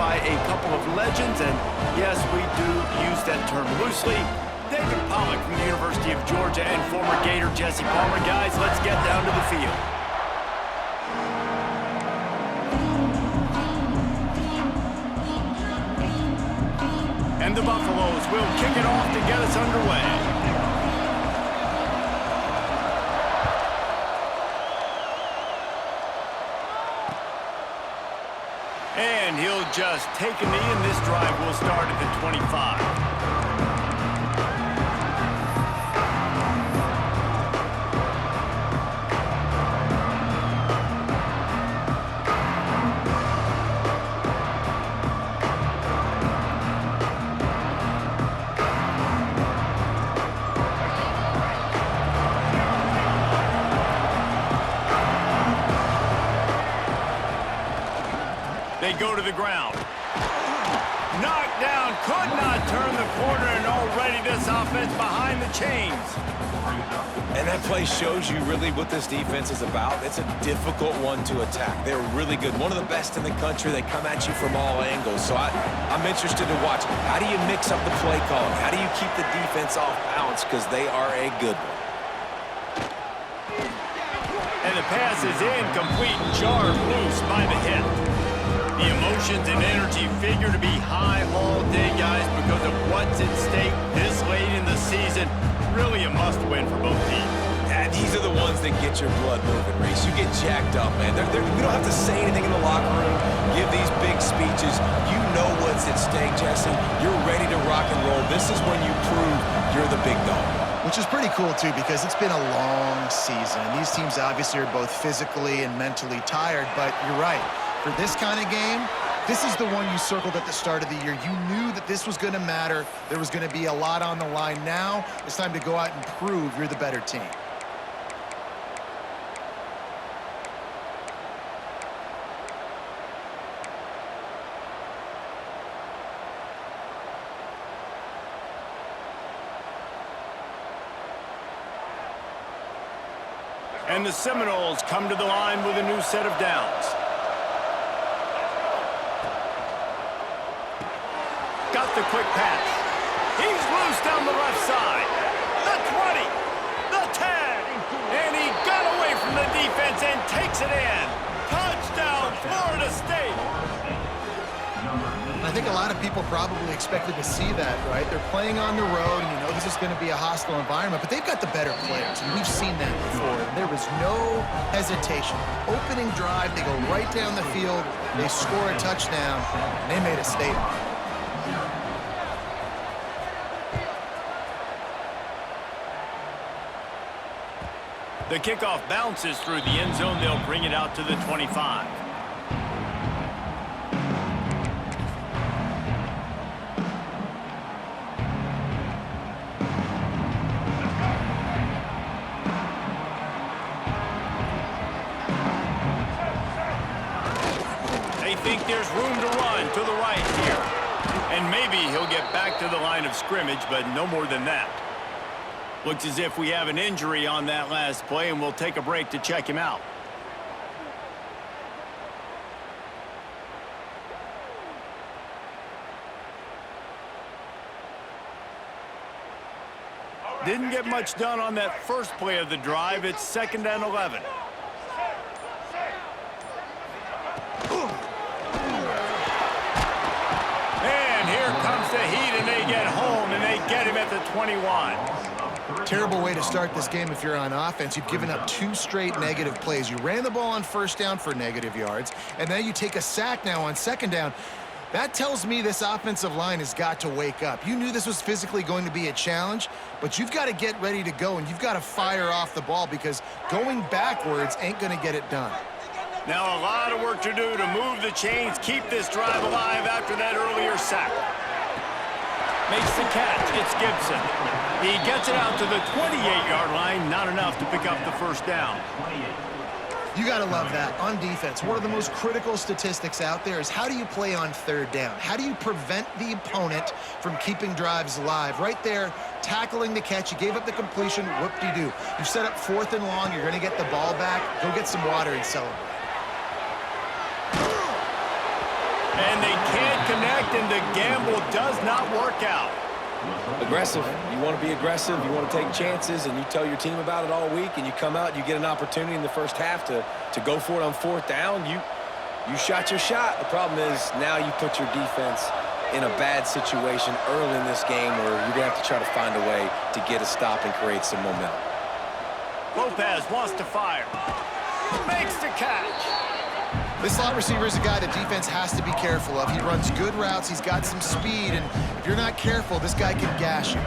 by a couple of legends, and yes, we do use that term loosely. David Pollack from the University of Georgia and former Gator Jesse Palmer. Guys, let's get down to the field. And the Buffaloes will kick it off to get us underway. And he'll just take a knee, and this drive will start at the 25. They go to the ground. Knocked down, could not turn the corner, and already this offense behind the chains. And that play shows you really what this defense is about. It's a difficult one to attack. They're really good. One of the best in the country. They come at you from all angles. So I'm interested to watch. How do you mix up the play calling? How do you keep the defense off balance? Because they are a good one. And the pass is incomplete, jarred loose by the hip. The emotions and energy figure to be high all day, guys, because of what's at stake this late in the season. Really a must-win for both teams. Yeah, these are the ones that get your blood moving, Reese. You get jacked up, man. We don't have to say anything in the locker room, give these big speeches. You know what's at stake, Jesse. You're ready to rock and roll. This is when you prove you're the big dog. Which is pretty cool, too, because it's been a long season. These teams obviously are both physically and mentally tired, but you're right. For this kind of game, this is the one you circled at the start of the year. You knew that this was going to matter. There was going to be a lot on the line. Now it's time to go out and prove you're the better team. And the Seminoles come to the line with a new set of downs. Got the quick pass. He's loose down the left side. The 20, the 10, and he got away from the defense and takes it in. Touchdown, Florida State. I think a lot of people probably expected to see that, right? They're playing on the road, and you know this is going to be a hostile environment, but they've got the better players, and we've seen that before. There was no hesitation. Opening drive, they go right down the field, they score a touchdown, and they made a statement. The kickoff bounces through the end zone. They'll bring it out to the 25. They think there's room to run to the right here. And maybe he'll get back to the line of scrimmage, but no more than that. Looks as if we have an injury on that last play, and we'll take a break to check him out. Didn't get much done on that first play of the drive. It's 2nd and 11. And here comes the heat, and they get home, and they get him at the 21. Terrible way to start this game if you're on offense. You've given up 2 straight negative plays. You ran the ball on first down for negative yards, and then you take a sack now on second down. That tells me this offensive line has got to wake up. You knew this was physically going to be a challenge, but you've got to get ready to go, and you've got to fire off the ball because going backwards ain't going to get it done. Now a lot of work to do to move the chains, keep this drive alive after that earlier sack. Makes the catch. It's Gibson. He gets it out to the 28-yard line. Not enough to pick up the first down. You got to love that. On defense, one of the most critical statistics out there is how do you play on third down? How do you prevent the opponent from keeping drives alive? Right there, tackling the catch. You gave up the completion. Whoop-de-doo. You set up 4th and long. You're going to get the ball back. Go get some water and celebrate. And they can't and the gamble does not work out. Aggressive. You want to be aggressive. You want to take chances, and you tell your team about it all week, and you come out and you get an opportunity in the first half to go for it on fourth down. You shot your shot. The problem is now you put your defense in a bad situation early in this game where you're going to have to try to find a way to get a stop and create some momentum. Lopez wants to fire. Makes the catch. This slot receiver is a guy the defense has to be careful of. He runs good routes. He's got some speed, and if you're not careful, this guy can gash you.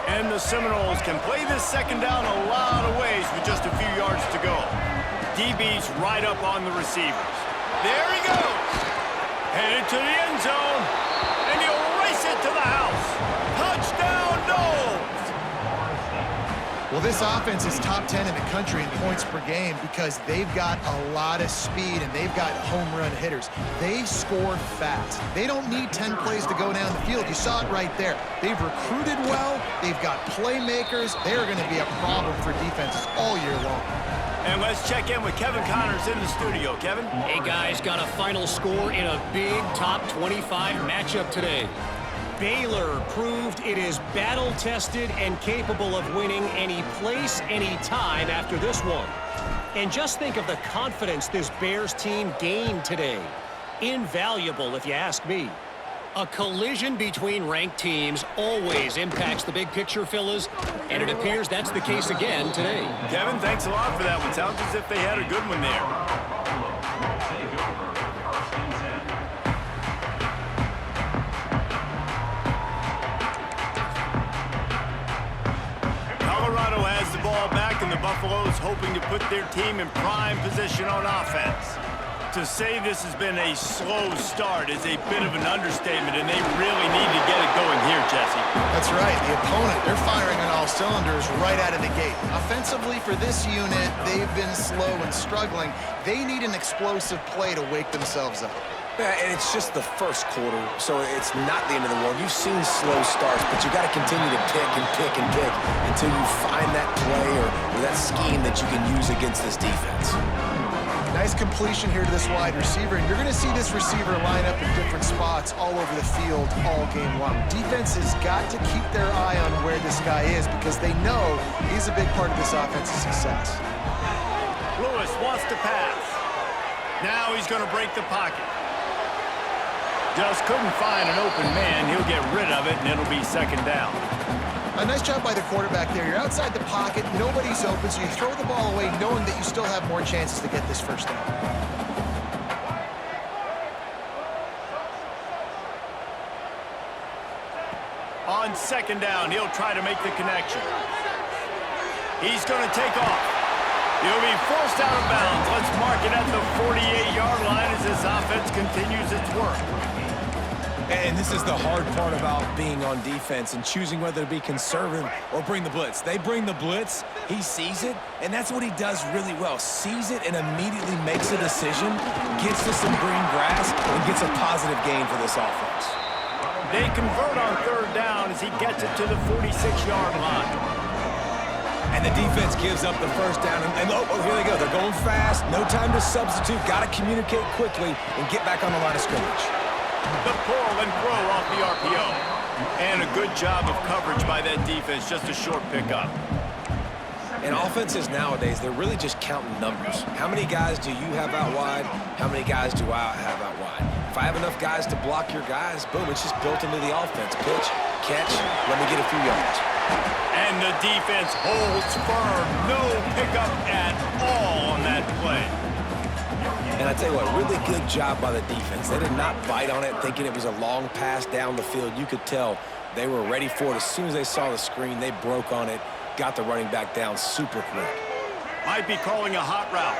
And the Seminoles can play this second down a lot of ways with just a few yards to go. DB's right up on the receivers. There he goes. Headed to the end zone, and he'll race it to the house. Touchdown, Noles! Well, this offense is top 10 in the country in points per game because they've got a lot of speed and they've got home run hitters. They score fast. They don't need 10 plays to go down the field. You saw it right there. They've recruited well. They've got playmakers. They're going to be a problem for defenses all year long. And let's check in with Kevin Connors in the studio. Kevin? Hey, guys, got a final score in a big top 25 matchup today. Baylor proved it is battle-tested and capable of winning any place, any time after this one. And just think of the confidence this Bears team gained today. Invaluable, if you ask me. A collision between ranked teams always impacts the big picture, fellas, and it appears that's the case again today. Kevin, thanks a lot for that one. Sounds as if they had a good one there. Colorado has the ball back, and the Buffaloes hoping to put their team in prime position on offense. To say this has been a slow start is a bit of an understatement, and they really need to get it going here, Jesse. That's right. The opponent, they're firing on all cylinders right out of the gate. Offensively for this unit, they've been slow and struggling. They need an explosive play to wake themselves up. Yeah, and it's just the first quarter, so it's not the end of the world. You've seen slow starts, but you got to continue to pick and pick and pick until you find that play or that scheme that you can use against this defense. Nice completion here to this wide receiver, and you're going to see this receiver line up in different spots all over the field all game long. Defense has got to keep their eye on where this guy is because they know he's a big part of this offense's success. Lewis wants to pass. Now he's going to break the pocket. Just couldn't find an open man. He'll get rid of it, and it'll be second down. A nice job by the quarterback there. You're outside the pocket, nobody's open, so you throw the ball away knowing that you still have more chances to get this first down. On second down, he'll try to make the connection. He's going to take off. He'll be forced out of bounds. Let's mark it at the 48-yard line as this offense continues its work. And this is the hard part about being on defense and choosing whether to be conservative or bring the blitz. They bring the blitz, he sees it, and that's what he does really well. Sees it and immediately makes a decision, gets to some green grass, and gets a positive gain for this offense. They convert on third down as he gets it to the 46-yard line. And the defense gives up the first down. And oh, here they go. They're going fast. No time to substitute. Got to communicate quickly and get back on the line of scrimmage. The pull and throw off the RPO. And a good job of coverage by that defense. Just a short pickup. And offenses nowadays, they're really just counting numbers. How many guys do you have out wide? How many guys do I have out wide? If I have enough guys to block your guys, boom, it's just built into the offense. Pitch, catch, let me get a few yards. And the defense holds firm. No pickup at all on that play. And I tell you what, really good job by the defense. They did not bite on it thinking it was a long pass down the field. You could tell they were ready for it. As soon as they saw the screen, they broke on it, got the running back down super quick. Might be calling a hot route.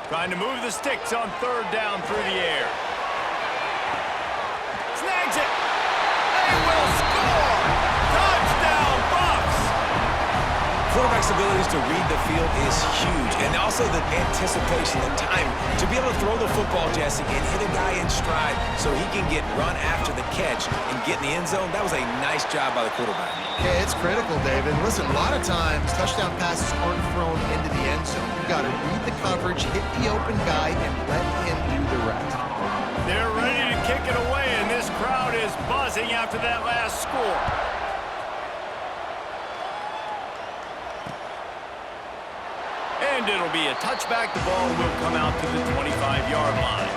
Trying to move the sticks on third down through the air. Snags it. They will score. Touchdown, Buffs. Quarterback's abilities to read the field is huge. And also the anticipation, the time to be able to throw the football, Jesse, and hit a guy in stride so he can get run after the catch and get in the end zone. That was a nice job by the quarterback. Yeah, it's critical, David. Listen, a lot of times touchdown passes aren't thrown into the end zone. You got to read the coverage, hit the open guy, and let him do the rest. They're ready to kick it away. pausing after that last score. And it'll be a touchback. The ball will come out to the 25-yard line.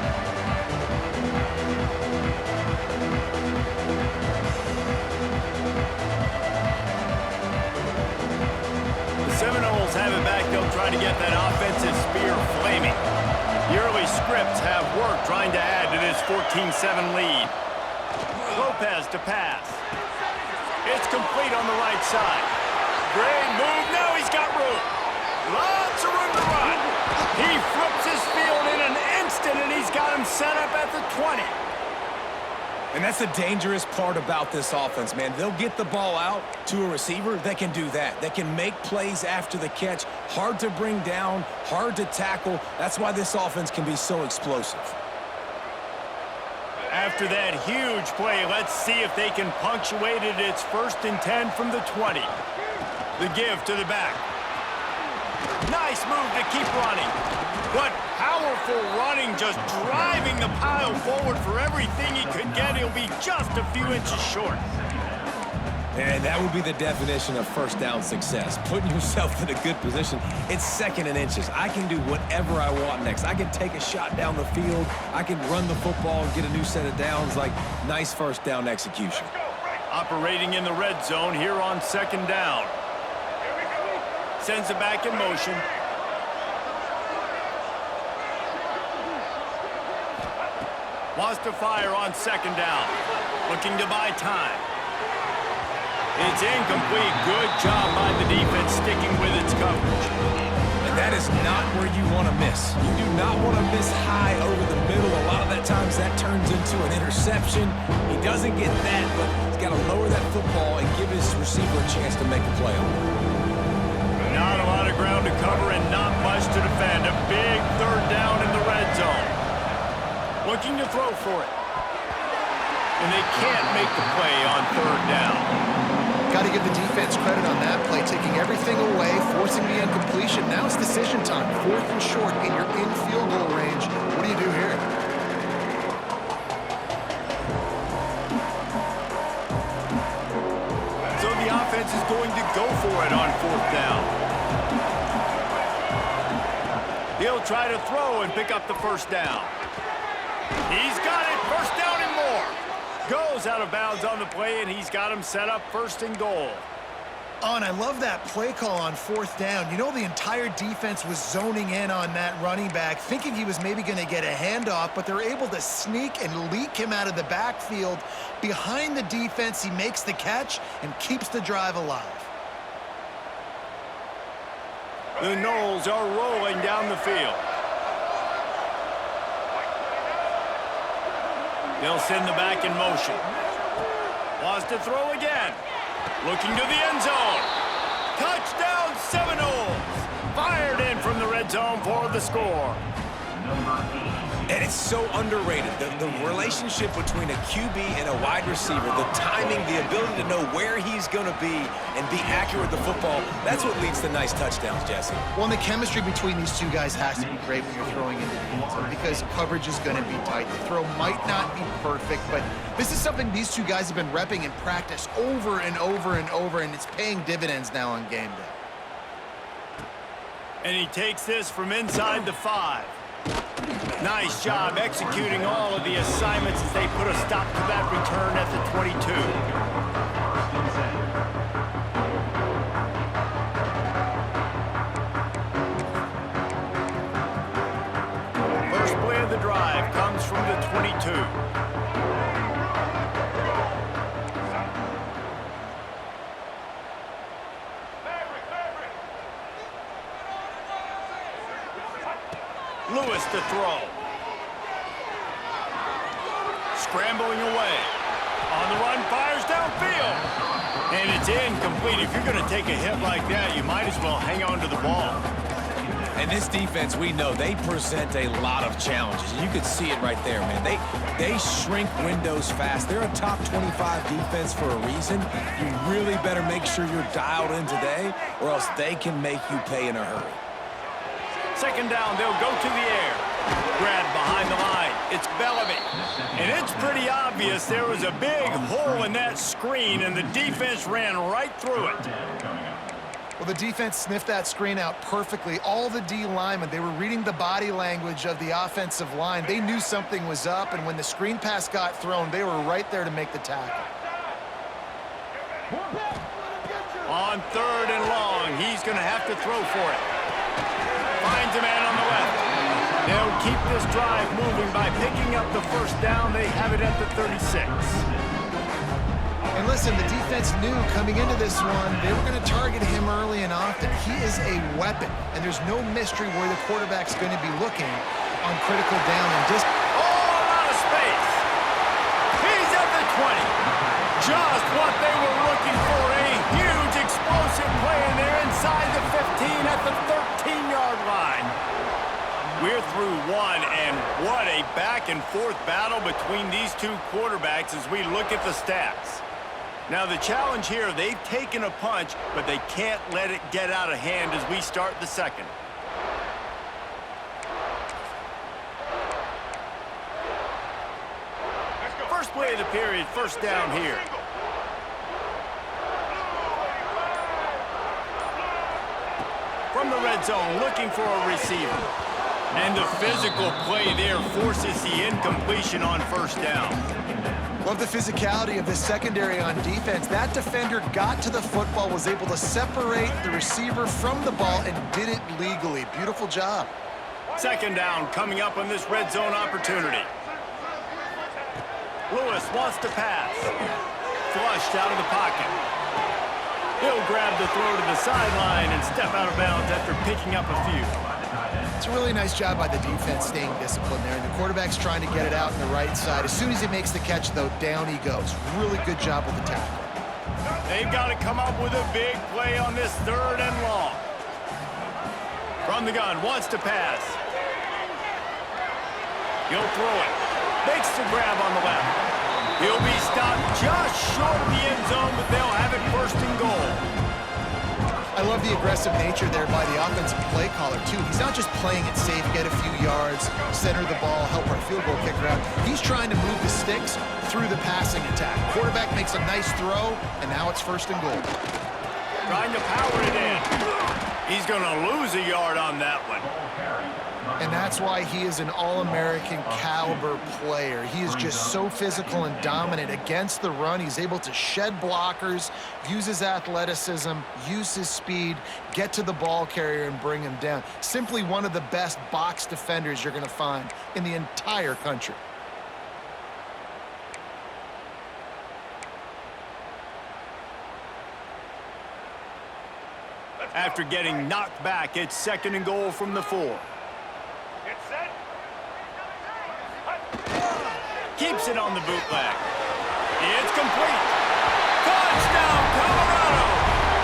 The Seminoles have it back. They'll try to get that offensive spear flaming. The early scripts have worked trying to add to this 14-7 lead. Lopez to pass. It's complete on the right side. Great move. Now he's got room. Lots of room to run. He flips his field in an instant, and he's got him set up at the 20. And that's the dangerous part about this offense, man. They'll get the ball out to a receiver that can do that. That can make plays after the catch. Hard to bring down, hard to tackle. That's why this offense can be so explosive. After that huge play, let's see if they can punctuate it. It's 1st and 10 from the 20. The give to the back. Nice move to keep running. What powerful running, just driving the pile forward for everything he could get. He'll be just a few inches short. And that would be the definition of first down success. Putting yourself in a good position. It's 2nd and inches. I can do whatever I want next. I can take a shot down the field. I can run the football and get a new set of downs. Like, nice first down execution. Operating in the red zone here on 2nd down. Sends it back in motion. Wants to fire on 2nd down. Looking to buy time. It's incomplete. Good job by the defense sticking with its coverage. And that is not where you want to miss. You do not want to miss high over the middle. A lot of that times that turns into an interception. He doesn't get that, but he's got to lower that football and give his receiver a chance to make a play on it. Not a lot of ground to cover and not much to defend. A big 3rd down in the red zone. Looking to throw for it. And they can't make the play on 3rd down. Got to give the defense credit on that play, taking everything away, forcing the incompletion. Now it's decision time. 4th and short, and you're in field goal range. What do you do here? So the offense is going to go for it on 4th down. He'll try to throw and pick up the 1st down. He's got it. 1st down and more. Goes out of bounds on the play, and he's got him set up 1st and goal. Oh, and I love that play call on 4th down. You know, the entire defense was zoning in on that running back, thinking he was maybe going to get a handoff, but they're able to sneak and leak him out of the backfield. Behind the defense, he makes the catch and keeps the drive alive. The Noles are rolling down the field. They'll send the back in motion. Wants to throw again. Looking to the end zone. Touchdown Seminoles. Fired in from the red zone for the score. And it's so underrated. The relationship between a QB and a wide receiver, the timing, the ability to know where he's going to be and be accurate with the football, that's what leads to nice touchdowns, Jesse. Well, and the chemistry between these two guys has to be great when you're throwing into the end zone because coverage is going to be tight. The throw might not be perfect, but this is something these two guys have been repping in practice over and over and over, and it's paying dividends now on game day. And he takes this from inside the 5. Nice job executing all of the assignments as they put a stop to that return at the 22. First play of the drive comes from the 22. Lewis to throw. Scrambling away. On the run, fires downfield. And it's incomplete. If you're going to take a hit like that, you might as well hang on to the ball. And this defense, we know, they present a lot of challenges. You could see it right there, man. They shrink windows fast. They're a top 25 defense for a reason. You really better make sure you're dialed in today, or else they can make you pay in a hurry. 2nd down, they'll go to the air. Grab behind the line. It's Bellamy. And And it's pretty obvious there was a big hole in that screen, and the defense ran right through it. Well, the defense sniffed that screen out perfectly. All the D linemen, they were reading the body language of the offensive line. They knew something was up, and when the screen pass got thrown, they were right there to make the tackle. On 3rd and long, he's going to have to throw for it. Finds a man on the left. They'll keep this drive moving by picking up the first down. They have it at the 36. And listen, the defense knew coming into this one, they were going to target him early and often. He is a weapon, and there's no mystery where the quarterback's going to be looking on critical down and distance. Oh, out of space. He's at the 20. Just what they were looking for. A huge explosive play, and they're inside the 15 at the 13-yard line. We're through one, and what a back-and-forth battle between these two quarterbacks as we look at the stats. Now, the challenge here, they've taken a punch, but they can't let it get out of hand as we start the second. First play of the period, first down here. From the red zone, looking for a receiver. And the physical play there forces the incompletion on first down. Love the physicality of this secondary on defense. That defender got to the football, was able to separate the receiver from the ball, and did it legally. Beautiful job. Second down coming up on this red zone opportunity. Lewis wants to pass. Flushed out of the pocket. He'll grab the throw to the sideline and step out of bounds after picking up a few. It's a really nice job by the defense staying disciplined there, and the quarterback's trying to get it out on the right side. As soon as he makes the catch, though, down he goes. Really good job with the tackle. They've got to come up with a big play on this 3rd and long. From the gun, wants to pass. He'll throw it. Makes the grab on the left. He'll be stopped just short of the end zone, but they'll have it 1st and goal. I love the aggressive nature there by the offensive play caller, too. He's not just playing it safe, get a few yards, center the ball, help our field goal kicker out. He's trying to move the sticks through the passing attack. Quarterback makes a nice throw, and now it's 1st and goal. Trying to power it in. He's going to lose a yard on that one. And that's why he is an All-American caliber player. He is just so physical and dominant against the run. He's able to shed blockers, use his athleticism, use his speed, get to the ball carrier and bring him down. Simply one of the best box defenders you're going to find in the entire country. After getting knocked back, it's 2nd and goal from the 4. Keeps it on the bootleg. It's complete. Touchdown, Colorado!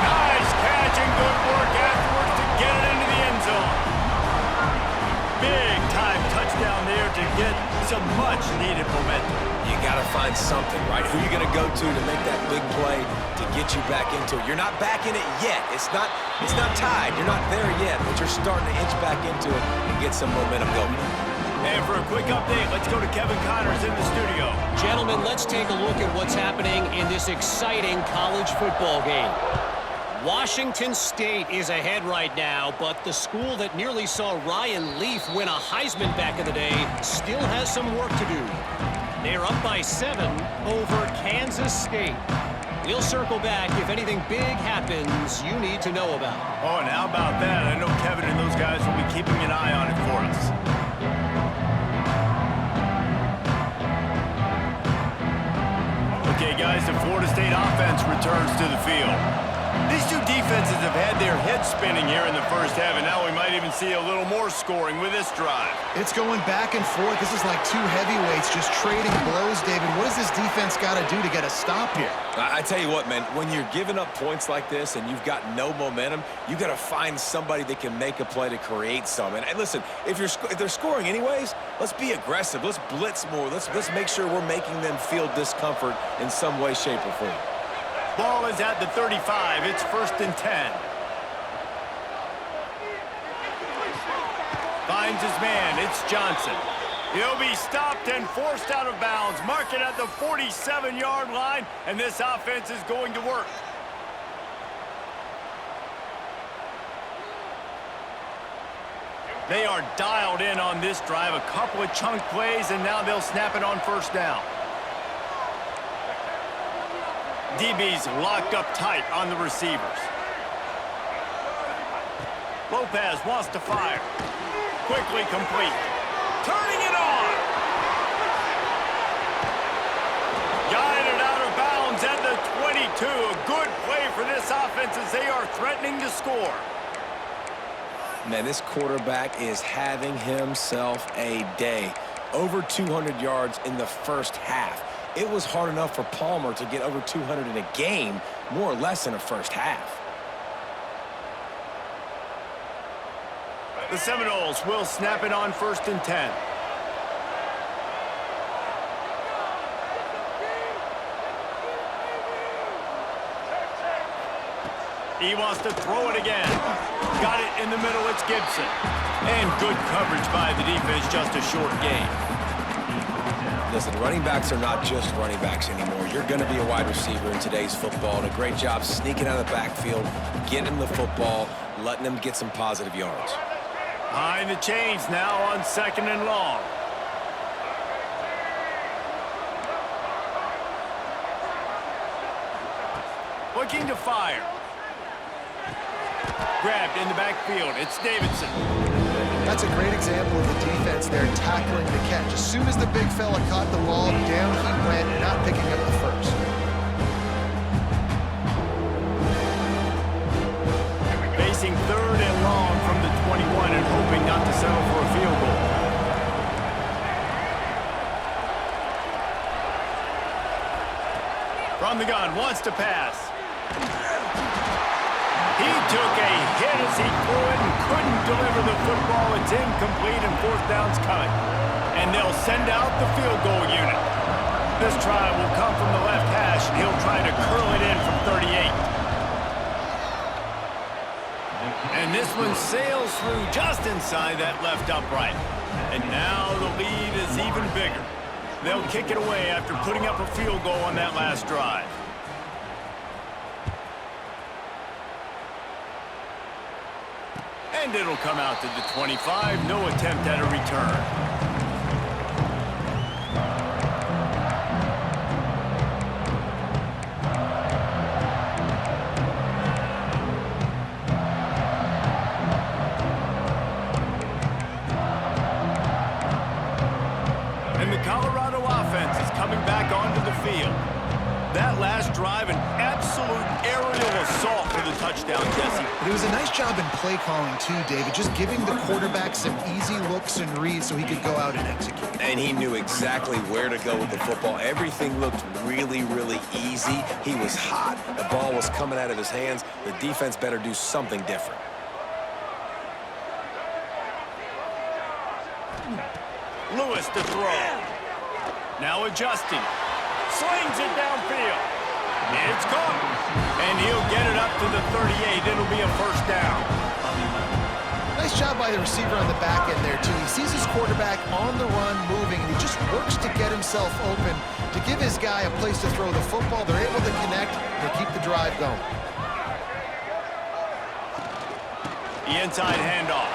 Nice catch and good work afterwards to get it into the end zone. Big time touchdown there to get some much needed momentum. You got to find something, right? Who are you going to go to make that big play to get you back into it? You're not back in it yet. It's not tied. You're not there yet, but you're starting to inch back into it and get some momentum going. And for a quick update, let's go to Kevin Connors in the studio. Gentlemen, let's take a look at what's happening in this exciting college football game. Washington State is ahead right now, but the school that nearly saw Ryan Leaf win a Heisman back in the day still has some work to do. They're up by 7 over Kansas State. We'll circle back if anything big happens you need to know about. Oh, and how about that? I know Kevin and those guys will be keeping an eye on it for us. Okay, guys, the Florida State offense returns to the field. These two defenses have had their heads spinning here in the first half, and now we might even see a little more scoring with this drive. It's going back and forth. This is like two heavyweights just trading blows, David. What does this defense got to do to get a stop here? I tell you what, man, when you're giving up points like this and you've got no momentum, you got to find somebody that can make a play to create some. And listen, if they're scoring anyways, let's be aggressive. Let's blitz more. Let's make sure we're making them feel discomfort in some way, shape, or form. Ball is at the 35. It's 1st and 10. Finds his man. It's Johnson. He'll be stopped and forced out of bounds. Mark it at the 47-yard line, and this offense is going to work. They are dialed in on this drive. A couple of chunk plays, and now they'll snap it on first down. DB's locked up tight on the receivers. Lopez wants to fire. Quickly complete. Turning it on. Guided out of bounds at the 22. A good play for this offense as they are threatening to score. Man, this quarterback is having himself a day. Over 200 yards in the first half. It was hard enough for Palmer to get over 200 in a game, more or less in a first half. The Seminoles will snap it on 1st and 10. He wants to throw it again. Got it in the middle, it's Gibson. And good coverage by the defense, just a short gain. Listen, running backs are not just running backs anymore. You're going to be a wide receiver in today's football, and a great job sneaking out of the backfield, getting him the football, letting him get some positive yards. Behind the chains now on 2nd and long. Looking to fire. Grabbed in the backfield. It's Davidson. That's a great example of the defense there tackling the catch. As soon as the big fella caught the ball, down he went, not picking up the first. Facing 3rd and long from the 21 and hoping not to settle for a field goal. From the gun, wants to pass. He took a hit as he threw it and couldn't deliver the football. It's incomplete and 4th down's coming. And they'll send out the field goal unit. This try will come from the left hash. He'll try to curl it in from 38. And this one sails through just inside that left upright. And now the lead is even bigger. They'll kick it away after putting up a field goal on that last drive. And it'll come out to the 25. No attempt at a return. And the Colorado offense is coming back onto the field. That last drive, an absolute aerial assault for the touchdown, Jesse. But it was a nice job in play calling too, David, just giving the quarterback some easy looks and reads so he could go out and execute. And he knew exactly where to go with the football. Everything looked really, really easy. He was hot. The ball was coming out of his hands. The defense better do something different. Lewis to throw. Now adjusting. Slings it downfield. It's caught. And he'll get it up to the 38. It'll be a 1st down. Nice job by the receiver on the back end there, too. He sees his quarterback on the run moving, and he just works to get himself open to give his guy a place to throw the football. They're able to connect. They keep the drive going. The inside handoff.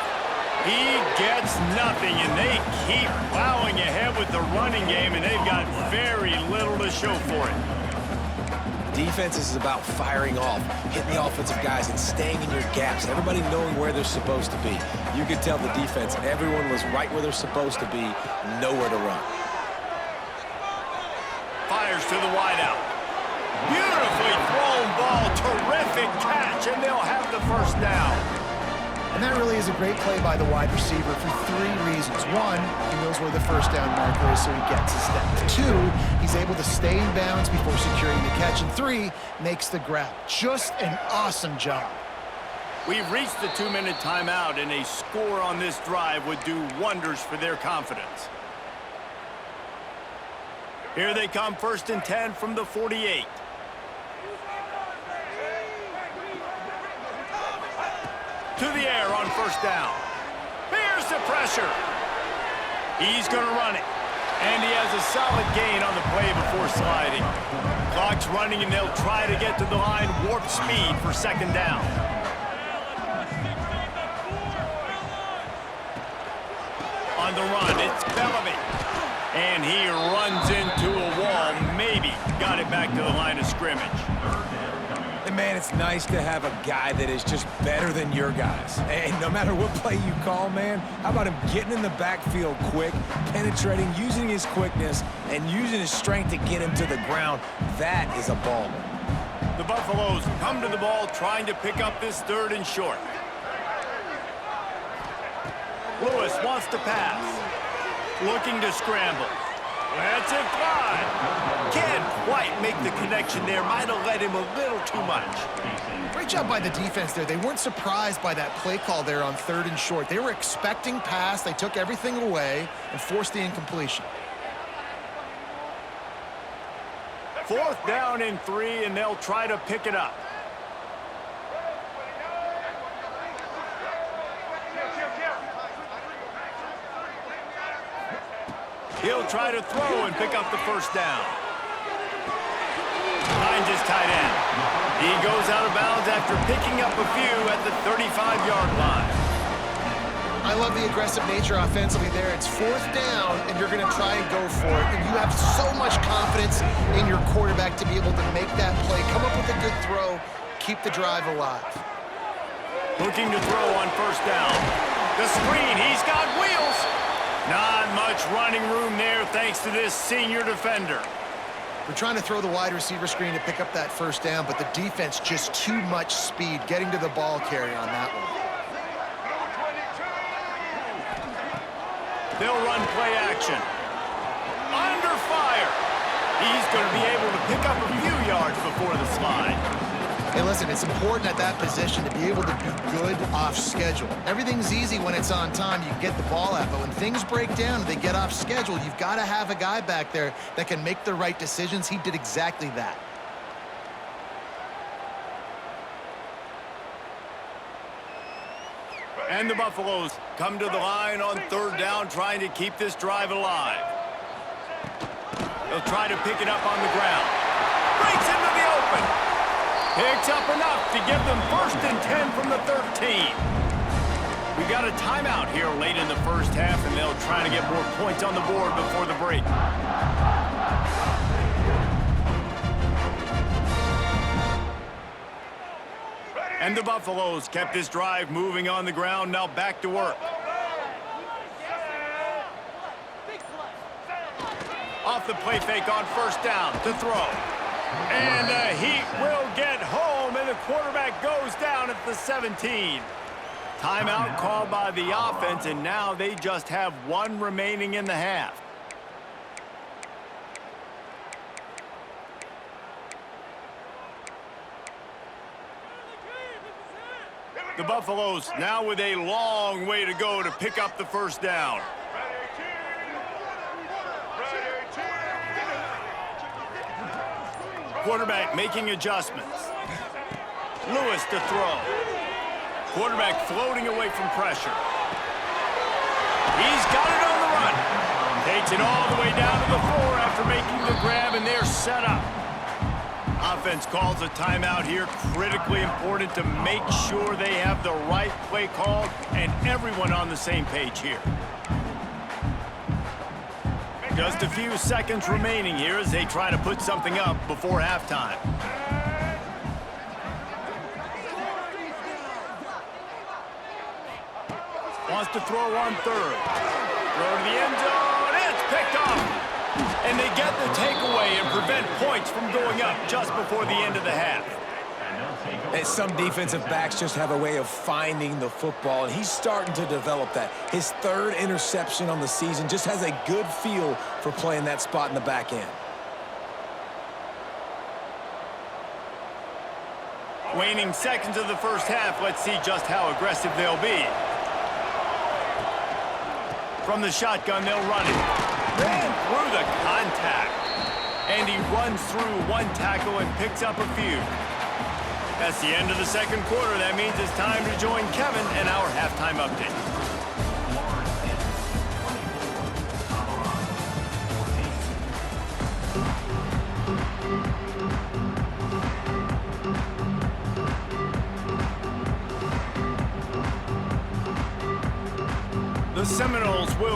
He gets nothing, and they keep plowing ahead with the running game, and they've got very little to show for it. Defense is about firing off, hitting the offensive guys, and staying in your gaps. Everybody knowing where they're supposed to be. You could tell the defense, everyone was right where they're supposed to be, nowhere to run. Fires to the wideout. Beautifully thrown ball, terrific catch, and they'll have the 1st down. And that really is a great play by the wide receiver for 3 reasons. 1, he knows where the 1st down marker is, so he gets a step. 2, he's able to stay in bounds before securing the catch. And 3, makes the grab. Just an awesome job. We've reached the 2-minute timeout, and a score on this drive would do wonders for their confidence. Here they come, 1st and 10 from the 48. To the air on 1st down. Here's the pressure. He's going to run it. And he has a solid gain on the play before sliding. Clock's running, and they'll try to get to the line warp speed for second down. On the run, it's Bellamy. And he runs into a wall. Maybe got it back to the line of scrimmage. And man, it's nice to have a guy that is just better than your guys. And no matter what play you call, man, how about him getting in the backfield quick, penetrating, using his quickness, and using his strength to get him to the ground? That is a baller. The Buffaloes come to the ball trying to pick up this 3rd and short. Lewis wants to pass. Looking to scramble. That's it fly. Can't quite make the connection there. Might have led him a little too much. Great job by the defense there. They weren't surprised by that play call there on 3rd and short. They were expecting pass. They took everything away and forced the incompletion. 4th down and 3, and they'll try to pick it up. He'll try to throw and pick up the 1st down. Finds his tight end. He goes out of bounds after picking up a few at the 35-yard line. I love the aggressive nature offensively there. It's 4th down, and you're going to try and go for it. And you have so much confidence in your quarterback to be able to make that play, come up with a good throw, keep the drive alive. Looking to throw on 1st down. The screen, he's got wheels. Not much running room there thanks to this senior defender. We're trying to throw the wide receiver screen to pick up that 1st down, but the defense just too much speed getting to the ball carrier on that one. They'll run play action. Under fire. He's going to be able to pick up a few yards before the slide. Hey, listen, it's important at that position to be able to be good off schedule. Everything's easy when it's on time. You can get the ball out, but when things break down and they get off schedule, you've got to have a guy back there that can make the right decisions. He did exactly that. And the Buffaloes come to the line on 3rd down, trying to keep this drive alive. They'll try to pick it up on the ground. Breaks into the open. Picks up enough to give them 1st and 10 from the 13. We got a timeout here late in the 1st half, and they'll try to get more points on the board before the break. And the Buffaloes kept this drive moving on the ground. Now back to work. Off the play fake on 1st down to throw. And the Heat will get home, and the quarterback goes down at the 17. Timeout called by the offense, and now they just have 1 remaining in the half. The Buffaloes now with a long way to go to pick up the 1st down. Quarterback making adjustments. Lewis to throw. Quarterback floating away from pressure. He's got it on the run. Takes it all the way down to the floor after making the grab, and they're set up. Offense calls a timeout here. Critically important to make sure they have the right play called and everyone on the same page here. Just a few seconds remaining here as they try to put something up before halftime. Wants to throw on 3rd. Throw to the end zone. It's picked off. And they get the takeaway and prevent points from going up just before the end of the half. And some defensive backs just have a way of finding the football, and he's starting to develop that. His 3rd interception on the season, just has a good feel for playing that spot in the back end. Waning seconds of the 1st half. Let's see just how aggressive they'll be. From the shotgun, they'll run it. Ran through the contact. And he runs through 1 tackle and picks up a few. That's the end of the 2nd quarter. That means it's time to join Kevin in our halftime update.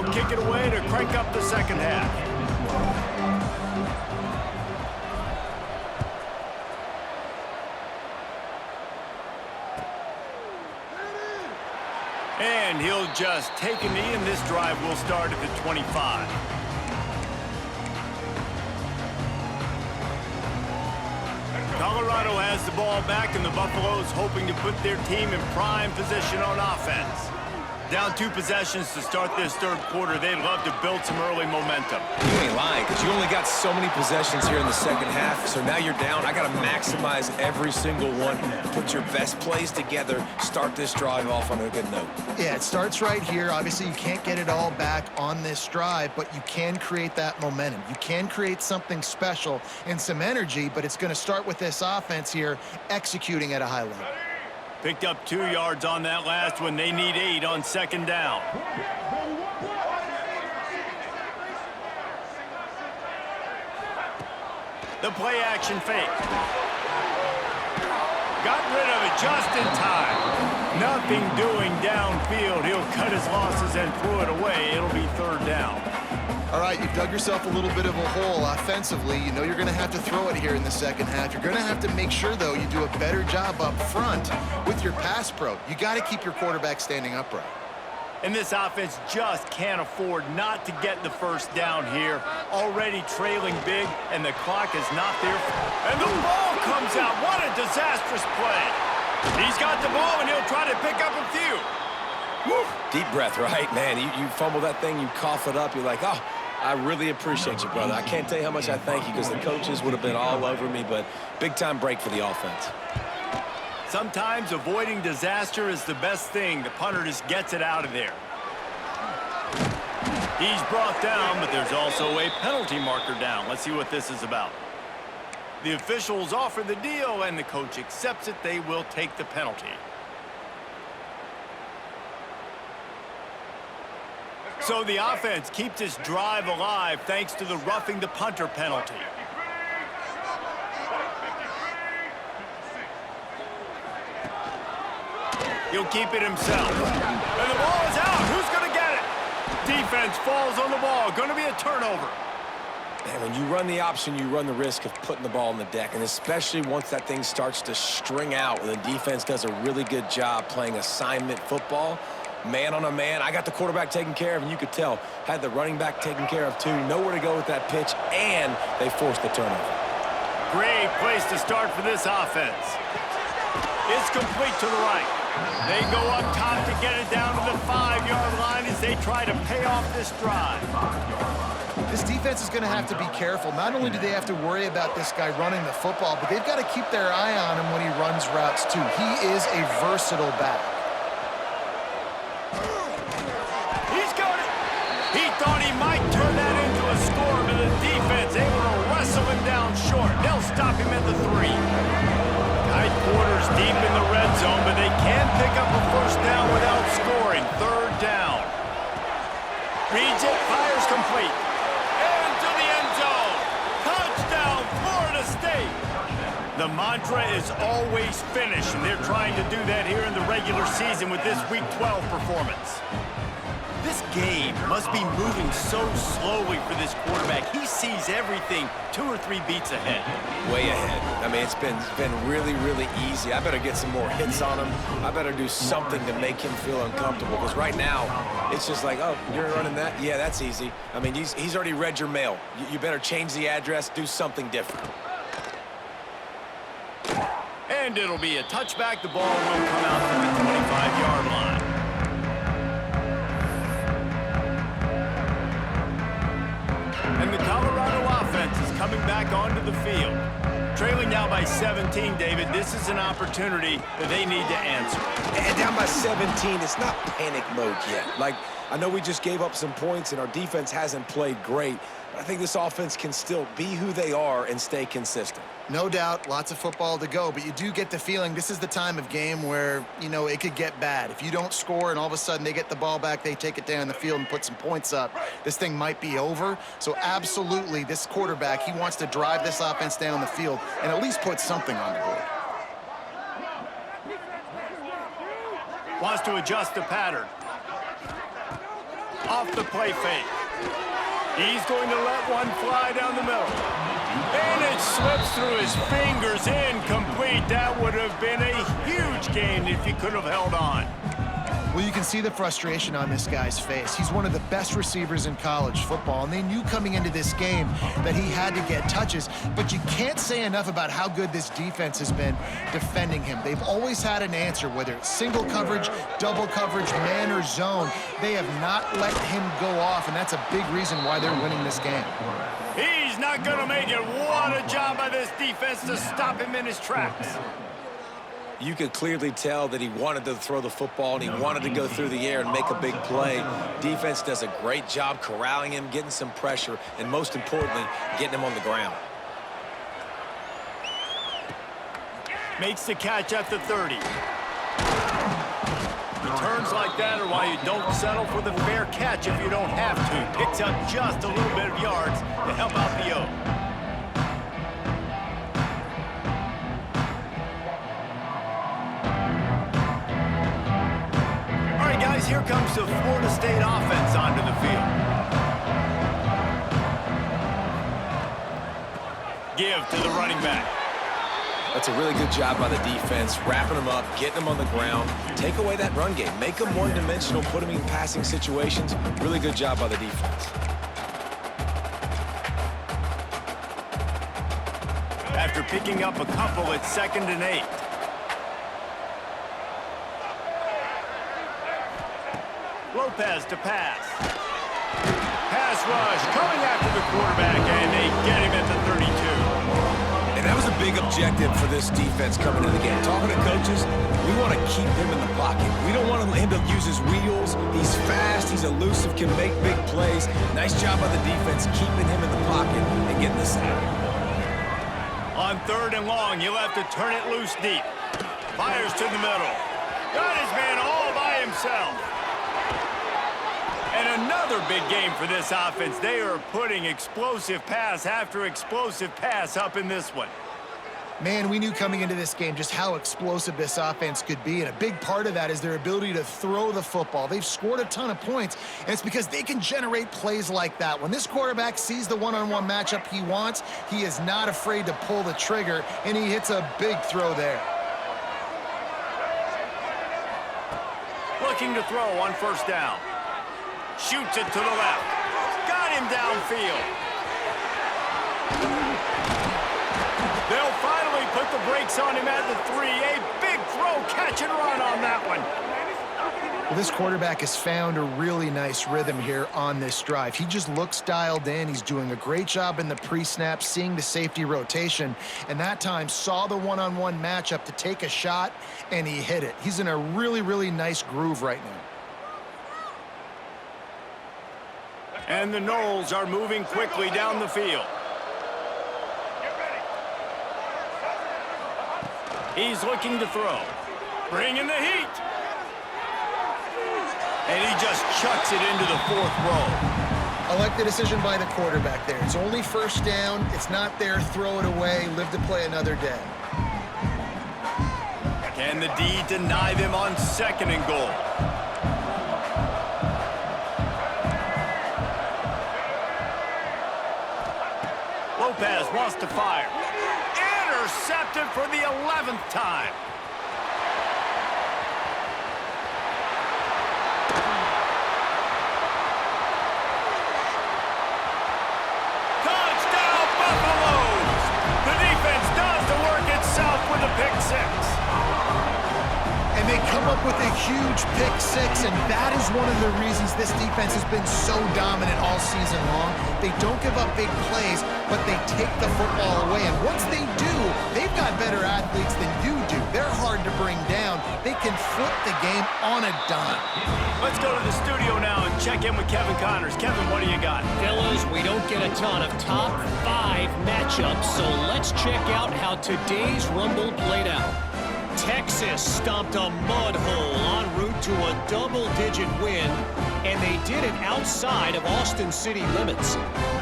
they'll kick it away to crank up the second half. And he'll just take a knee, and this drive will start at the 25. Colorado has the ball back, and the Buffaloes hoping to put their team in prime position on offense. Down 2 possessions to start this third quarter. They'd love to build some early momentum. You ain't lying, because you only got so many possessions here in the second half, so now you're down. I got to maximize every single one. Put your best plays together. Start this drive off on a good note. Yeah, it starts right here. Obviously, you can't get it all back on this drive, but you can create that momentum. You can create something special and some energy, but it's going to start with this offense here executing at a high level. Picked up 2 yards on that last one. They need 8 on second down. The play action fake. Got rid of it just in time. Nothing doing downfield. He'll cut his losses and throw it away. It'll be third down. All right, you've dug yourself a little bit of a hole offensively. You know you're going to have to throw it here in the second half. You're going to have to make sure, though, you do a better job up front with your pass pro. You got to keep your quarterback standing upright. And this offense just can't afford not to get the first down here. Already trailing big, and the clock is not there. And the ball comes out. What a disastrous play. He's got the ball, and he'll try to pick up a few. Woo. Deep breath, right? Man, you fumble that thing, you cough it up, you're like, oh, I really appreciate you, brother. I can't tell you how much I thank you, because the coaches would have been all over me, but big-time break for the offense. Sometimes avoiding disaster is the best thing. The punter just gets it out of there. He's brought down, but there's also a penalty marker down. Let's see what this is about. The officials offer the deal, and the coach accepts it. They will take the penalty. So the offense keeps this drive alive thanks to the roughing the punter penalty. He'll keep it himself. And the ball is out. Who's going to get it? Defense falls on the ball. Going to be a turnover. And when you run the option, you run the risk of putting the ball on the deck, and especially once that thing starts to string out, when the defense does a really good job playing assignment football, man on a man. I got the quarterback taken care of, and you could tell, had the running back taken care of too. Nowhere to go with that pitch, and they forced the turnover. Great place to start for this offense. It's complete to the right. They go up top to get it down to the 5-yard line as they try to pay off this drive. This defense is going to have to be careful. Not only do they have to worry about this guy running the football, but they've got to keep their eye on him when he runs routes too. He is a versatile back. He's got it. He thought he might turn that into a score, but the defense able to wrestle him down short. They'll stop him at the 3. Tight quarters deep in the red zone, but they can pick up a first down without scoring. Third down. Reads it, fires complete. Into the end zone. Touchdown, Florida State. The mantra is always finish, and they're trying to do that here in the regular season with this Week 12 performance. This game must be moving so slowly for this quarterback. He sees everything 2 or 3 beats ahead. Way ahead. I mean, it's been really, really easy. I better get some more hits on him. I better do something to make him feel uncomfortable, because right now, it's just like, oh, you're running that? Yeah, that's easy. I mean, he's already read your mail. You better change the address, do something different. And it'll be a touchback. The ball will come out to the 25-yard line. And the Colorado offense is coming back onto the field. Trailing now by 17, David. This is an opportunity that they need to answer. And down by 17, it's not panic mode yet. Like, I know we just gave up some points and our defense hasn't played great, but I think this offense can still be who they are and stay consistent. No doubt, lots of football to go, but you do get the feeling this is the time of game where, you know, it could get bad. If you don't score and all of a sudden they get the ball back, they take it down the field and put some points up, this thing might be over. So absolutely, this quarterback, he wants to drive this offense down the field and at least put something on the board. Wants to adjust the pattern. off the play fake. He's going to let one fly down the middle. And it slips through his fingers, incomplete. That would have been a huge gain if he could have held on. Well, you can see the frustration on this guy's face. He's one of the best receivers in college football, and they knew coming into this game that he had to get touches, but you can't say enough about how good this defense has been defending him. They've always had an answer, whether it's single coverage, double coverage, man or zone. They have not let him go off, and that's a big reason why they're winning this game. He's not going to make it. What a job by this defense to stop him in his tracks. You could clearly tell that he wanted to throw the football and he wanted to go through the air and make a big play. Defense does a great job corralling him, getting some pressure, and most importantly, getting him on the ground. Makes the catch at the 30. Returns like that are why you don't settle for the fair catch if you don't have to. Picks up just a little bit of yards to help out the O. Here comes the Florida State offense onto the field. Give to the running back. That's a really good job by the defense, wrapping them up, getting them on the ground. Take away that run game. Make them one-dimensional, put them in passing situations. Really good job by the defense. After picking up a couple, it's 2nd and 8. Lopez to pass. Pass rush coming after the quarterback, and they get him at the 32. And that was a big objective for this defense coming into the game. Talking to coaches, we want to keep him in the pocket. We don't want him to use his wheels. He's fast, he's elusive, can make big plays. Nice job by the defense keeping him in the pocket and getting the sack. On 3rd and long, you'll have to turn it loose deep. Fires to the middle. Got his man all by himself. And another big game for this offense. They are putting explosive pass after explosive pass up in this one. Man, we knew coming into this game just how explosive this offense could be, and a big part of that is their ability to throw the football. They've scored a ton of points, and it's because they can generate plays like that. When this quarterback sees the one-on-one matchup he wants, he is not afraid to pull the trigger, and he hits a big throw there. Looking to throw on 1st down. Shoots it to the left. Got him downfield. They'll finally put the brakes on him at the 3. A big throw, catch and run on that one. Well, this quarterback has found a really nice rhythm here on this drive. He just looks dialed in. He's doing a great job in the pre-snap, seeing the safety rotation, and that time saw the one-on-one matchup to take a shot, and he hit it. He's in a really, really nice groove right now. And the Noles are moving quickly down the field. He's looking to throw. Bringing the heat. And he just chucks it into the 4th row. I like the decision by the quarterback there. It's only 1st down. It's not there. Throw it away. Live to play another day. Can the D deny them on 2nd and goal? Lopez wants to fire. Intercepted for the 11th time. Touchdown, Buffaloes! The defense does the work itself with a pick 6. And they come up with a huge pick 6, and that is one of the reasons this defense has been so dominant all season long. They don't give up big plays, but they take the football away. And once they do, they've got better athletes than you do. They're hard to bring down. They can flip the game on a dime. Let's go to the studio now and check in with Kevin Connors. Kevin, what do you got? Fellas, we don't get a ton of top 5 matchups, so let's check out how today's Rumble played out. Texas stomped a mud hole en route to a double-digit win, and they did it outside of Austin city limits.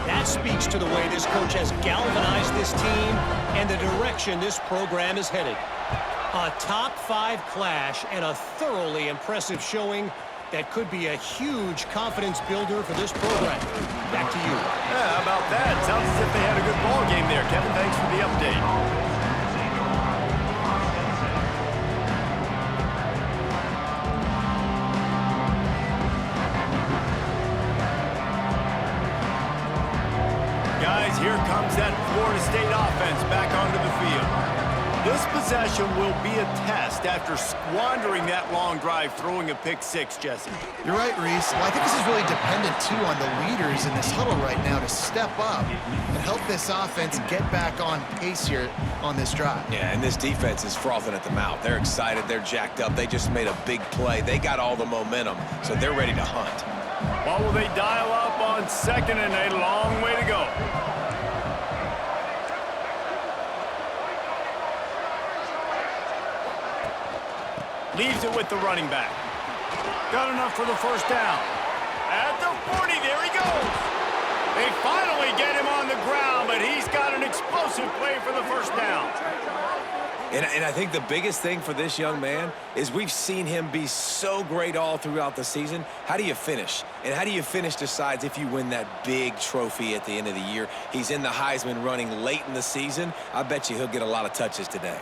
That speaks to the way this coach has galvanized this team and the direction this program is headed. A top 5 clash and a thoroughly impressive showing that could be a huge confidence builder for this program. Back to you. Yeah, how about that? Sounds as if they had a good ball game there. Kevin, thanks for the update. Guys, here comes that Florida State offense back onto the field. This possession will be a test after squandering that long drive throwing a pick six, Jesse. You're right, Reese. Well, I think this is really dependent, too, on the leaders in this huddle right now to step up and help this offense get back on pace here on this drive. Yeah, and this defense is frothing at the mouth. They're excited. They're jacked up. They just made a big play. They got all the momentum, so they're ready to hunt. What will they dial up on second and a long way to go? Leaves it with the running back. Got enough for the first down. At the 40, there he goes. They finally get him on the ground, but he's got an explosive play for the first down. And I think the biggest thing for this young man is we've seen him be so great all throughout the season. How do you finish? And how do you finish decides if you win that big trophy at the end of the year. He's in the Heisman running late in the season. I bet you he'll get a lot of touches today.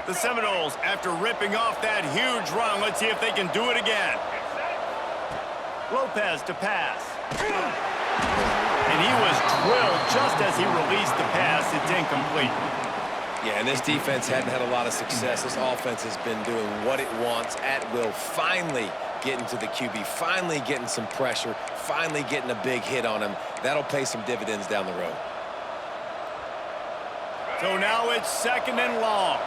The Seminoles, after ripping off that huge run, let's see if they can do it again. Lopez to pass. And he was drilled just as he released the pass. It's incomplete. Yeah, and this defense hadn't had a lot of success. This offense has been doing what it wants at will. Finally getting to the QB, finally getting some pressure, finally getting a big hit on him. That'll pay some dividends down the road. So now it's second and long.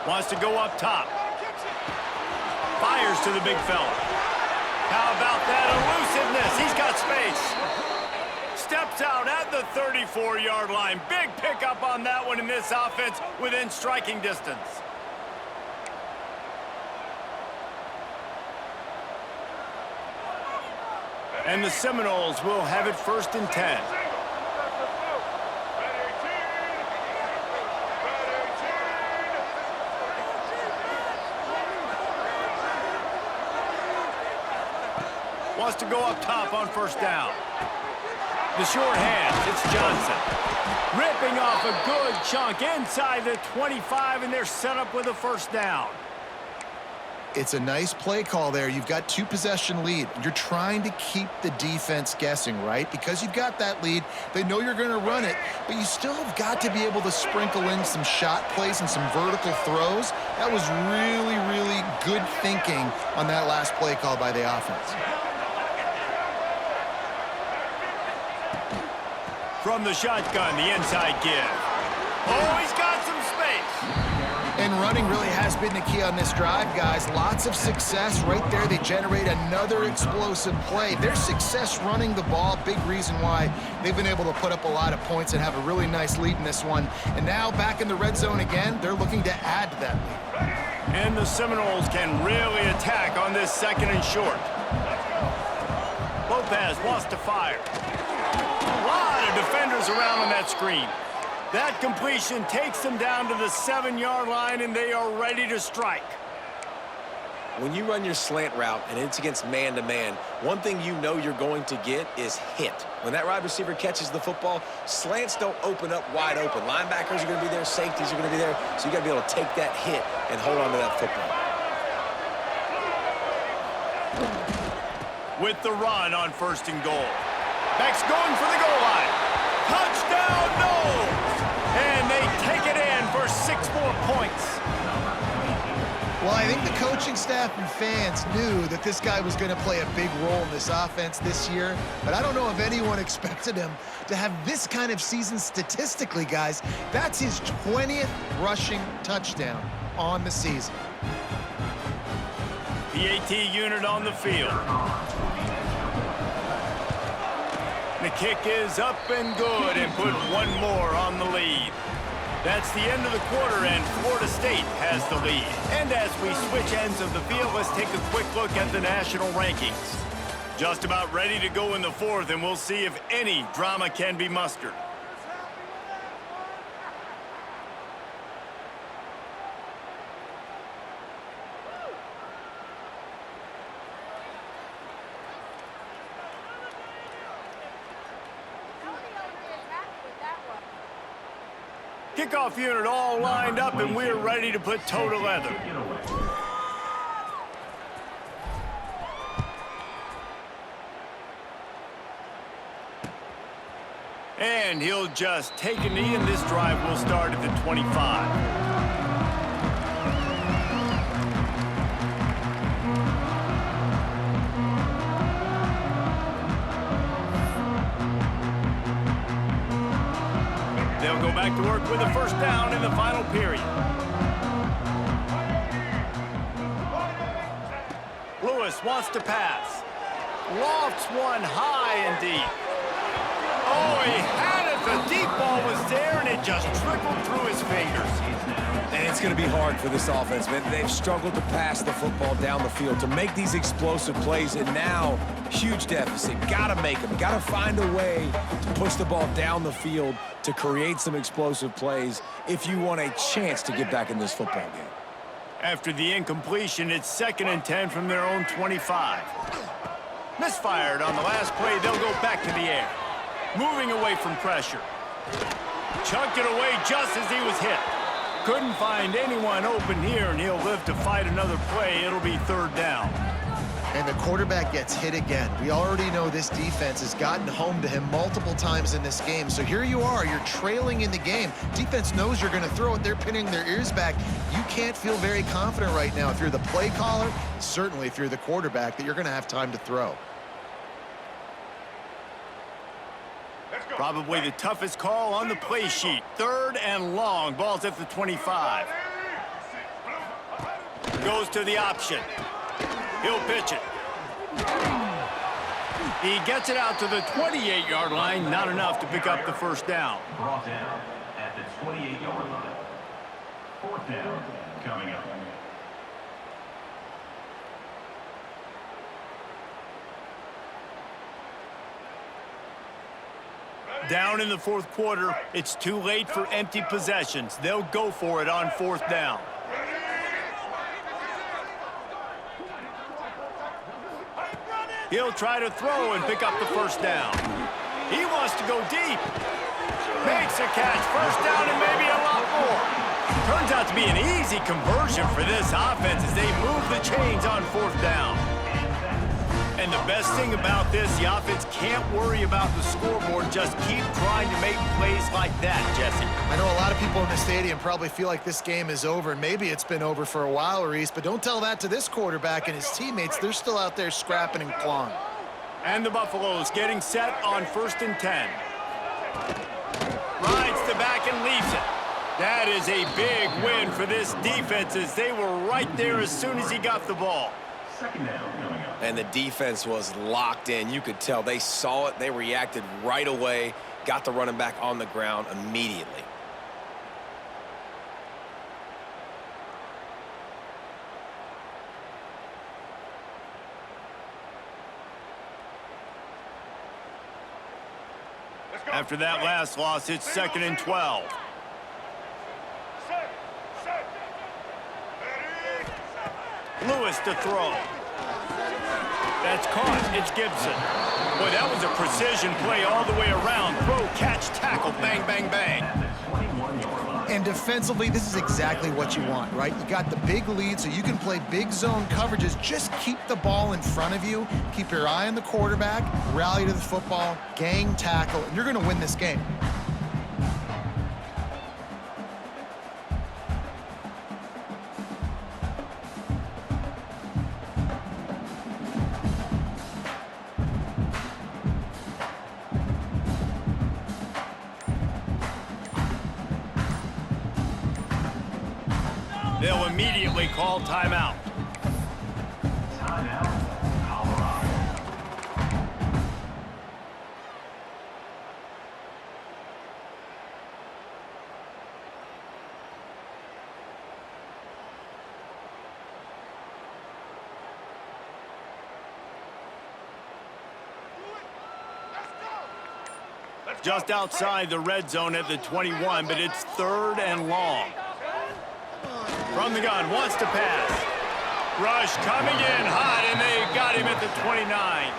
Wants to go up top. Fires to the big fella. How about that elusiveness? He's got space. Steps out at the 34-yard line. Big pickup on that one in this offense within striking distance. And the Seminoles will have it 1st and 10. Wants to go up top on first down. The short hands, it's Johnson. Ripping off a good chunk inside the 25, and they're set up with a first down. It's a nice play call there. You've got 2-possession lead. You're trying to keep the defense guessing, right? Because you've got that lead. They know you're going to run it, but you still have got to be able to sprinkle in some shot plays and some vertical throws. That was really, really good thinking on that last play call by the offense. From the shotgun, the inside give. Oh, he's got some space. And running really has been the key on this drive, guys. Lots of success right there. They generate another explosive play. Their success running the ball, big reason why they've been able to put up a lot of points and have a really nice lead in this one. And now back in the red zone again, they're looking to add to that lead. And the Seminoles can really attack on this second and short. Lopez wants to fire. A lot of defenders around on that screen. That completion takes them down to the 7-yard line, and they are ready to strike. When you run your slant route and it's against man-to-man, one thing you know you're going to get is hit. When that wide receiver catches the football, slants don't open up wide open. Linebackers are going to be there, safeties are going to be there, so you got to be able to take that hit and hold on to that football. With the run on 1st and goal. Beck's going for the goal line. Touchdown, no! And they take it in for 6 more points. Well, I think the coaching staff and fans knew that this guy was going to play a big role in this offense this year, but I don't know if anyone expected him to have this kind of season statistically, guys. That's his 20th rushing touchdown on the season. PAT unit on the field. The kick is up and good and put one more on the lead. That's the end of the quarter, and Florida State has the lead. And as we switch ends of the field, let's take a quick look at the national rankings. Just about ready to go in the fourth, and we'll see if any drama can be mustered. Kickoff unit all lined up, and we're ready to put toe to leather. And he'll just take a knee, and this drive will start at the 25. They'll go back to work with a first down in the final period. Lewis wants to pass. Lofts one high and deep. Oh, he had it. The deep ball was there, and it just trickled through his fingers. And it's going to be hard for this offense, man. They've struggled to pass the football down the field, to make these explosive plays, and now, huge deficit. Got to make them. Got to find a way to push the ball down the field to create some explosive plays if you want a chance to get back in this football game. After the incompletion, it's 2nd and 10 from their own 25. Misfired on the last play. They'll go back to the air. Moving away from pressure. Chucked it away just as he was hit. Couldn't find anyone open here, and he'll live to fight another play. It'll be 3rd down. And the quarterback gets hit again. We already know this defense has gotten home to him multiple times in this game. So here you are, you're trailing in the game. Defense knows you're going to throw it. They're pinning their ears back. You can't feel very confident right now if you're the play caller, certainly if you're the quarterback, that you're going to have time to throw. Probably the toughest call on the play sheet. 3rd and long. Ball's at the 25. Goes to the option. He'll pitch it. He gets it out to the 28-yard line. Not enough to pick up the first down. Brought down at the 28-yard line. 4th down coming up. Down in the 4th quarter, it's too late for empty possessions. They'll go for it on 4th down. He'll try to throw and pick up the first down. He wants to go deep. Makes a catch, first down, and maybe a lot more. Turns out to be an easy conversion for this offense as they move the chains on 4th down. And the best thing about this, the offense can't worry about the scoreboard. Just keep trying to make plays like that, Jesse. I know a lot of people in the stadium probably feel like this game is over. Maybe it's been over for a while, Reese, but don't tell that to this quarterback and his teammates. They're still out there scrapping and clawing. And the Buffaloes getting set on 1st and 10. Rides the back and leaves it. That is a big win for this defense as they were right there as soon as he got the ball. 2nd down coming up. And the defense was locked in. You could tell they saw it. They reacted right away, got the running back on the ground immediately. After that last loss, it's 2nd and 12. Lewis to throw. That's caught. It's Gibson. Boy, that was a precision play all the way around. Throw, catch, tackle, bang, bang, bang. And defensively, this is exactly what you want, right? You got the big lead, so you can play big zone coverages. Just keep the ball in front of you. Keep your eye on the quarterback, rally to the football, gang tackle, and you're going to win this game. They'll immediately call timeout. Timeout, Colorado. Just outside the red zone at the 21, but it's 3rd and long. From the gun, wants to pass. Rush coming in hot, and they got him at the 29.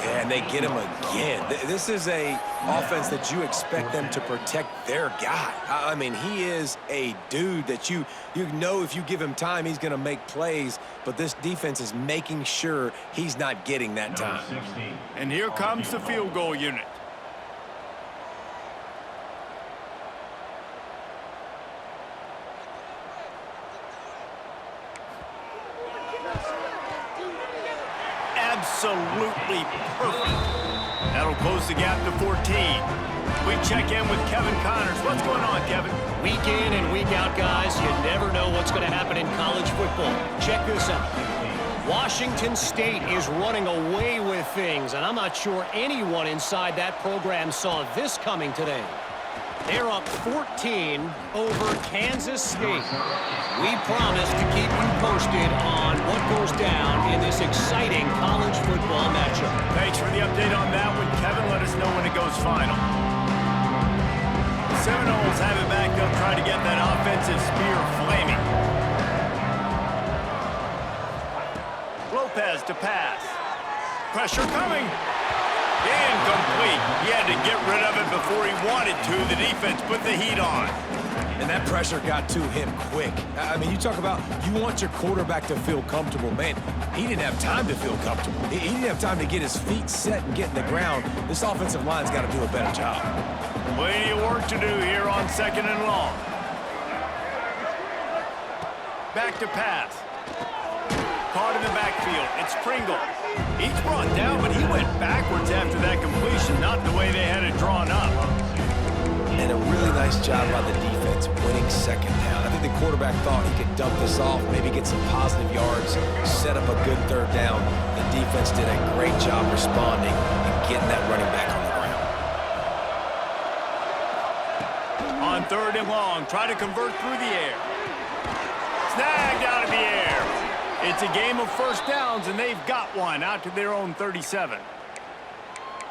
And they get him again. This is a offense that you expect them to protect their guy. I mean, he is a dude that you know if you give him time, he's going to make plays, but this defense is making sure he's not getting that time. And here comes the field goal unit. Absolutely perfect. That'll close the gap to 14. We check in with Kevin Connors. What's going on, Kevin? Week in and week out, guys, you never know what's going to happen in college football. Check this out. Washington State is running away with things, and I'm not sure anyone inside that program saw this coming today. They're up 14 over Kansas State. We promise to keep you posted on what goes down in this exciting college football matchup. Thanks for the update on that one, Kevin. Let us know when it goes final. The Seminoles have it back. They'll try to get that offensive spear flaming. Lopez to pass. Pressure coming. Incomplete. He had to get rid of it before he wanted to. The defense put the heat on. And that pressure got to him quick. I mean, you talk about you want your quarterback to feel comfortable. Man, he didn't have time to feel comfortable. He didn't have time to get his feet set and get in the ground. This offensive line's got to do a better job. Plenty of work to do here on 2nd and long. Back to pass. Caught in the backfield. It's Pringle. He's brought down, but he went backwards after that completion, not the way they had it drawn up. And a really nice job by the defense winning 2nd down. I think the quarterback thought he could dump this off, maybe get some positive yards, set up a good 3rd down. The defense did a great job responding and getting that running back on the ground. On 3rd and long, try to convert through the air. Snagged out of the air. It's a game of 1st downs, and they've got one out to their own 37.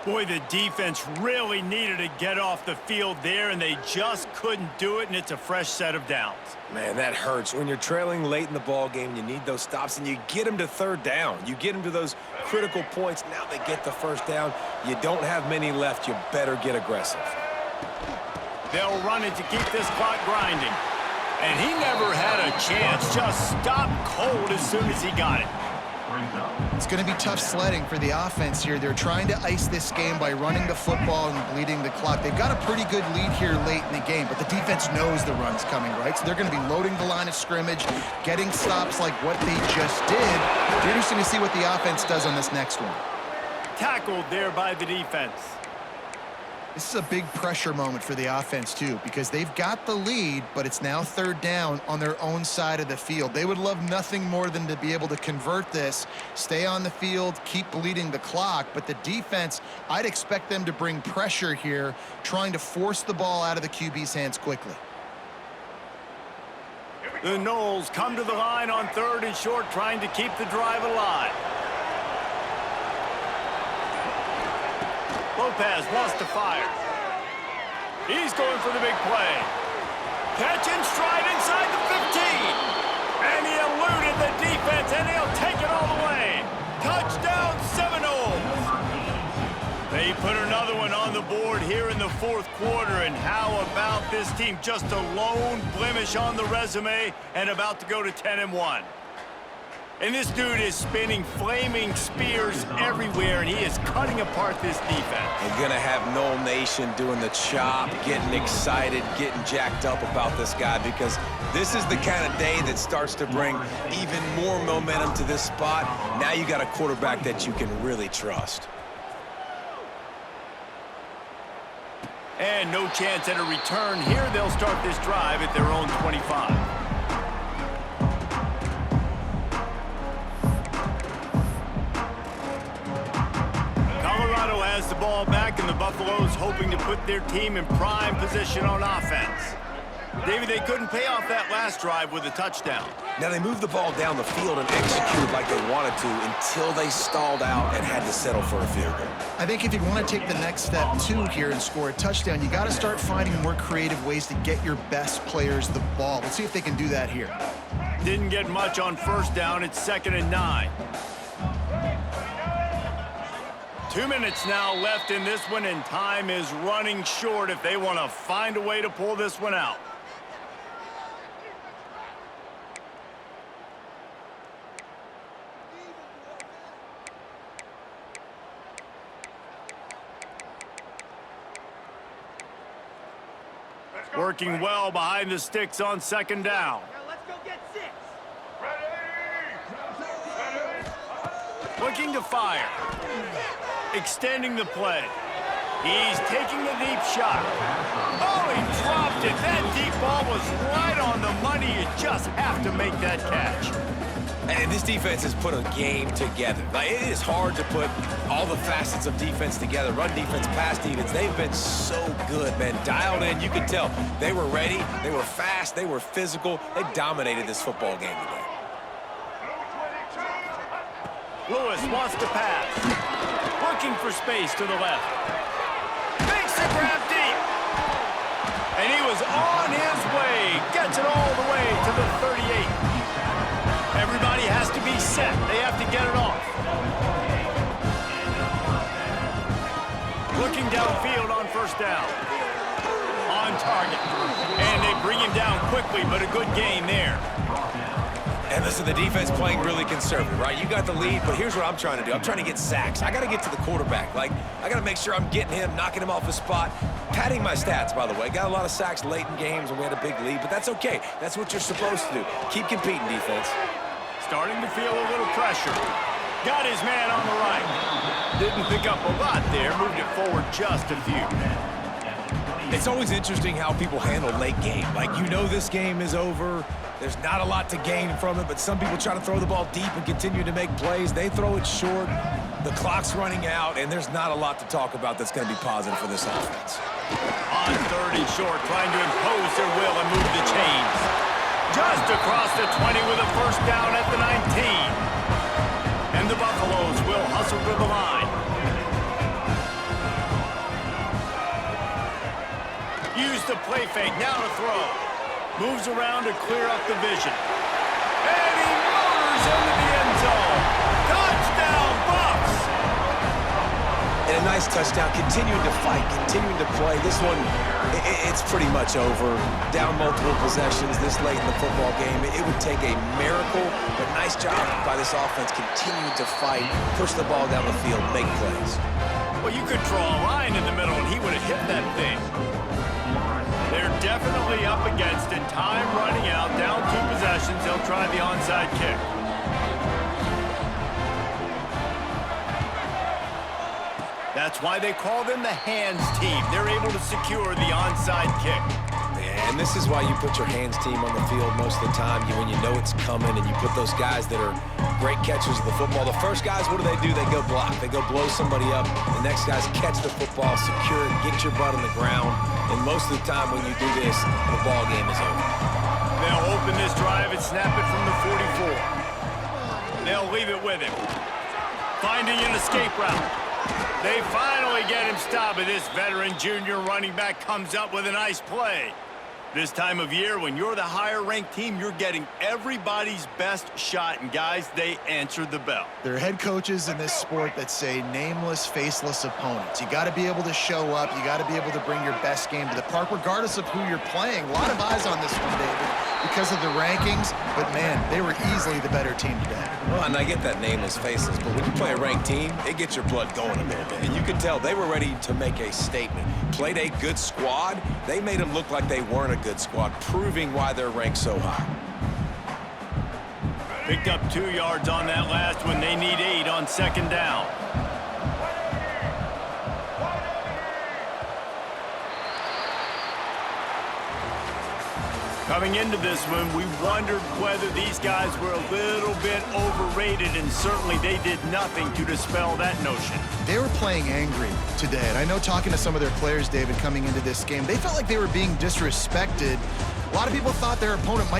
Boy, the defense really needed to get off the field there, and they just couldn't do it, and it's a fresh set of downs. Man, that hurts. When you're trailing late in the ball game, you need those stops, and you get them to 3rd down. You get them to those critical points. Now they get the 1st down. You don't have many left. You better get aggressive. They'll run it to keep this clock grinding. And he never had a chance. Just stopped cold as soon as he got it. It's going to be tough sledding for the offense here. They're trying to ice this game by running the football and bleeding the clock. They've got a pretty good lead here late in the game, but the defense knows the run's coming, right? So they're going to be loading the line of scrimmage, getting stops like what they just did. It's interesting to see what the offense does on this next one. Tackled there by the defense. This is a big pressure moment for the offense, too, because they've got the lead, but it's now 3rd down on their own side of the field. They would love nothing more than to be able to convert this, stay on the field, keep bleeding the clock, but the defense, I'd expect them to bring pressure here, trying to force the ball out of the QB's hands quickly. The Noles come to the line on 3rd and short, trying to keep the drive alive. Lopez wants to fire. He's going for the big play. Catch in stride inside the 15. And he eluded the defense, and he'll take it all the way. Touchdown, Seminoles. They put another one on the board here in the 4th quarter, and how about this team? Just a lone blemish on the resume and about to go to 10-1. And this dude is spinning flaming spears everywhere, and he is cutting apart this defense. You're going to have Nole Nation doing the chop, getting excited, getting jacked up about this guy, because this is the kind of day that starts to bring even more momentum to this spot. Now you got a quarterback that you can really trust. And no chance at a return here. They'll start this drive at their own 25. Colorado has the ball back, and the Buffaloes hoping to put their team in prime position on offense. David, they couldn't pay off that last drive with a touchdown. Now, they moved the ball down the field and executed like they wanted to until they stalled out and had to settle for a field goal. I think if you want to take the next step, too, here and score a touchdown, you got to start finding more creative ways to get your best players the ball. Let's see if they can do that here. Didn't get much on first down. It's 2nd and 9. 2 minutes now left in this one, and time is running short if they want to find a way to pull this one out. Working well behind the sticks on 2nd down. Let's go get 6. Looking to fire. Extending the play. He's taking the deep shot. Oh, he dropped it. That deep ball was right on the money. You just have to make that catch. And this defense has put a game together. Like, it is hard to put all the facets of defense together. Run defense, pass defense. They've been so good, man. Dialed in. You can tell they were ready. They were fast. They were physical. They dominated this football game today. Lewis wants to pass. Looking for space to the left. Makes the grab deep. And he was on his way. Gets it all the way to the 38. Everybody has to be set. They have to get it off. Looking downfield on first down. On target. And they bring him down quickly, but a good gain there. And listen, the defense playing really conservative, right? You got the lead, but here's what I'm trying to do. I'm trying to get sacks. I got to get to the quarterback. Like, I got to make sure I'm getting him, knocking him off his spot. Padding my stats, by the way. Got a lot of sacks late in games when we had a big lead, but that's okay. That's what you're supposed to do. Keep competing, defense. Starting to feel a little pressure. Got his man on the right. Didn't pick up a lot there. Moved it forward just a few. It's always interesting how people handle late game. Like, you know this game is over. There's not a lot to gain from it, but some people try to throw the ball deep and continue to make plays. They throw it short. The clock's running out, and there's not a lot to talk about that's going to be positive for this offense. On 30 short, trying to impose their will and move the chains. Just across the 20 with a first down at the 19. And the Buffaloes will hustle to the line. Use the play fake, now to throw. Moves around to clear up the vision. And he motors into the end zone. Touchdown, Buffs! And a nice touchdown, continuing to fight, continuing to play. This one, it's pretty much over. Down multiple possessions this late in the football game. It would take a miracle, but nice job by this offense continuing to fight, push the ball down the field, make plays. Well, you could draw a line in the middle, and he would have hit that thing. They're definitely up against it. Time running out, down 2 possessions. They'll try the onside kick. That's why they call them the hands team. They're able to secure the onside kick. And this is why you put your hands team on the field most of the time, when you know it's coming, and you put those guys that are great catchers of the football. The first guys, what do? They go block. They go blow somebody up. The next guys catch the football, secure it, get your butt on the ground. And most of the time when you do this, the ball game is over. They'll open this drive and snap it from the 44. They'll leave it with him. Finding an escape route. They finally get him stopped, but this veteran junior running back comes up with a nice play. This time of year, when you're the higher-ranked team, you're getting everybody's best shot, and guys, they answered the bell. There are head coaches in this sport that say nameless, faceless opponents. You got to be able to show up. You got to be able to bring your best game to the park, regardless of who you're playing. A lot of eyes on this one, David, because of the rankings, but man, they were easily the better team today. Well, and I get that nameless, faceless, but when you play a ranked team, it gets your blood going a little bit. And you can tell they were ready to make a statement. Played a good squad. They made them look like they weren't a good squad, proving why they're ranked so high. Picked up 2 yards on that last one. They need 8 on 2nd down. Coming into this one, we wondered whether these guys were a little bit overrated, and certainly they did nothing to dispel that notion. They were playing angry today, and I know talking to some of their players, David, coming into this game, they felt like they were being disrespected A lot of people thought their opponent might